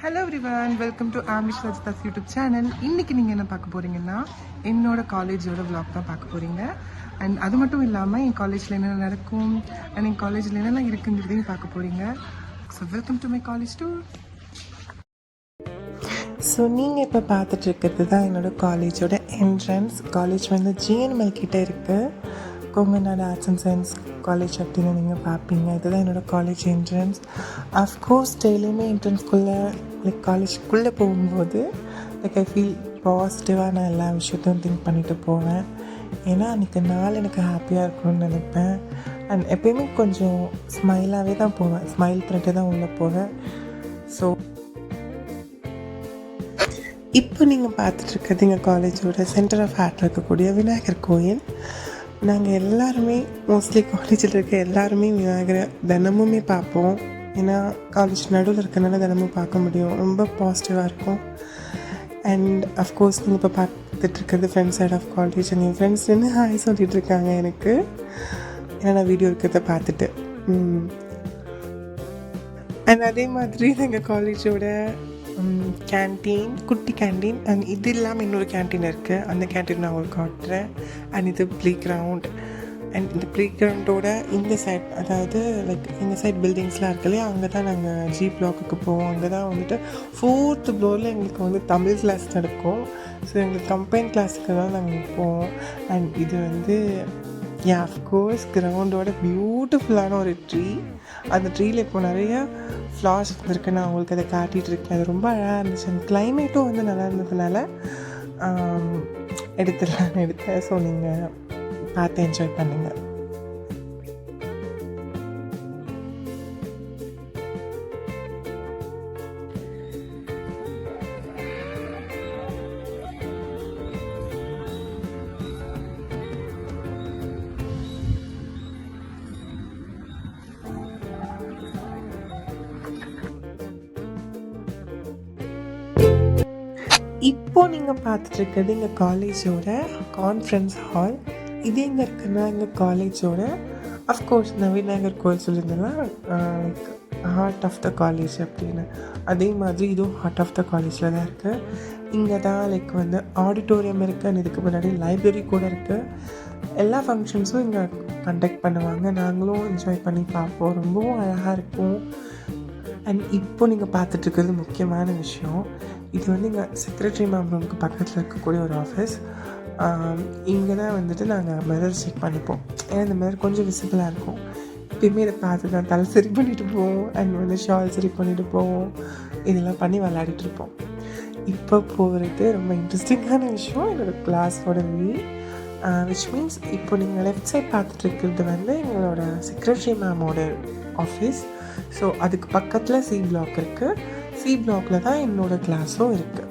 Hello everyone, welcome to Amish Rajitha's YouTube channel. இன்றைக்கி நீங்கள் என்ன பார்க்க போகிறீங்கன்னா என்னோட காலேஜோட விளாக் தான் பார்க்க போகிறீங்க. அண்ட் அது மட்டும் இல்லாமல் என் காலேஜில் என்னென்ன நடக்கும் அண்ட் என் காலேஜில் என்னென்ன இருக்குங்கிறதையும் பார்க்க போகிறீங்க. So welcome to my college tour. So நீங்கள் இப்போ பார்த்துட்ருக்கிறது தான் என்னோடய காலேஜோட என்ட்ரன்ஸ். காலேஜ் வந்து ஜிஎன்எம்எல் கிட்டே இருக்குது. Kongunadu arts and science college அப்படின்னு நீங்கள் பார்ப்பீங்க. இதுதான் என்னோடய காலேஜ் என்ட்ரன்ஸ். அஃப்கோர்ஸ் டெய்லியுமே என்ட்ரன்ஸ்குள்ளே காலேஜுக்குள்ளே போகும்போது ஐ ஃபீல் பாசிட்டிவாக நான் எல்லா விஷயத்தையும் திங்க் பண்ணிட்டு போவேன். ஏன்னா அன்றைக்கி நாள் எனக்கு ஹாப்பியாக இருக்கணும்னு நினைப்பேன். அண்ட் எப்பயுமே கொஞ்சம் ஸ்மைலாகவே தான் போவேன், ஸ்மைல் பண்ணிட்டு தான் உள்ளே போவேன். ஸோ இப்போ நீங்கள் பார்த்துட்ருக்கிறது எங்கள் காலேஜோட சென்டர் ஆஃப் ஆர்ட்டில் இருக்கக்கூடிய விநாயகர் கோயில். நாங்கள் எல்லாருமே மோஸ்ட்லி காலேஜில் இருக்க எல்லாருமே விநாயகரை தினமுமே பார்ப்போம். ஏன்னா காலேஜ் நடுவில் இருக்கிறனால தினமும் பார்க்க முடியும். ரொம்ப பாசிட்டிவாக இருக்கும். அண்ட் அஃப்கோர்ஸ் நீங்கள் இப்போ பார்த்துட்ருக்கிறது friend side of college. And என் ஃப்ரெண்ட்ஸ் நின்று ஹாய் சொல்லிகிட்டு இருக்காங்க எனக்கு, ஏன்னா நான் வீடியோ இருக்கிறத பார்த்துட்டு. அண்ட் அதே மாதிரி எங்கள் காலேஜோட கேன்டீன், குட்டி கேன்டீன். அண்ட் இது இல்லாமல் இன்னொரு கேன்டீன் இருக்குது. அந்த கேன்டீன் நான் உங்களுக்கு காட்டுறேன். அண்ட் இது ப்ளே கிரவுண்ட். அண்ட் இந்த ப்ளே கிரவுண்டோட இந்த சைட், அதாவது இந்த சைட் பில்டிங்ஸ்லாம் இருக்கு இல்லையா, அங்கே தான் நாங்கள் ஜி பிளாக்குக்கு போவோம். அங்கே தான் வந்துட்டு 4th ஃப்ளோரில் எங்களுக்கு வந்து தமிழ் கிளாஸ் நடக்கும். ஸோ எங்களுக்கு கம்பைன் கிளாஸுக்கு தான் நாங்கள் போவோம். அண்ட் இது வந்து அஃப்கோர்ஸ் கிரவுண்டோட பியூட்டிஃபுல்லான ஒரு ட்ரீ. அந்த ட்ரீயில் இப்போ நிறைய ஃப்ளார்ஸ் வந்துருக்கு. நான் உங்களுக்கு அதை காட்டிகிட்டு இருக்கேன். அது ரொம்ப அழகாக இருந்துச்சு. அந்த கிளைமேட்டும் வந்து நல்லா இருந்ததுனால எடுத்தேன். ஸோ நீங்கள் பார்த்து என்ஜாய் பண்ணுங்கள். இப்போது நீங்கள் பார்த்துட்ருக்கிறது எங்கள் காலேஜோட கான்ஃபரன்ஸ் ஹால். இது எங்கே இருக்குன்னா எங்கள் காலேஜோட அஃப்கோர்ஸ் நான் விநாயகர் கோயில் சொல்லியிருந்தேன்னா ஹார்ட் ஆஃப் த காலேஜ் அப்படின்னு. அதே மாதிரி இதுவும் ஹார்ட் ஆஃப் த காலேஜில் தான் இருக்குது. இங்கே தான் வந்து ஆடிட்டோரியம் இருக்குது. அண்ட் இதுக்கு முன்னாடி லைப்ரரி கூட இருக்குது. எல்லா ஃபங்க்ஷன்ஸும் இங்கே கண்டக்ட் பண்ணுவாங்க. நாங்களும் என்ஜாய் பண்ணி பார்ப்போம். ரொம்பவும் அழகாக இருக்கும். அண்ட் இப்போ நீங்கள் பார்த்துட்ருக்கிறது முக்கியமான விஷயம். இது வந்து இங்கே செக்ரட்டரி மேம் ரூமுக்கு பக்கத்தில் இருக்கக்கூடிய ஒரு ஆஃபீஸ். இங்கே தான் வந்துட்டு நாங்கள் மிரர் செக் பண்ணிப்போம். ஏன்னா இந்த மிரர் கொஞ்சம் விசிபிளாக இருக்கும். எப்பயுமே இதை பார்த்து தான் தலை சரி பண்ணிட்டு போவோம். அண்ட் வந்து ஷால் சரி பண்ணிட்டு போவோம். இதெல்லாம் பண்ணி விளையாடிட்டு இருப்போம். இப்போ போகிறது ரொம்ப இன்ட்ரெஸ்டிங்கான விஷயம், என்னோடய கிளாஸோட வியூ. விச் மீன்ஸ் இப்போ நீங்கள் லெஃப்ட் சைட் பார்த்துட்ருக்கிறது வந்து எங்களோட செக்ரட்டரி மேமோட ஆஃபீஸ். ஸோ அதுக்கு பக்கத்தில் சி பிளாக் இருக்குது. சி பிளாக்கில் தான் என்னோடய கிளாஸும் இருக்குது.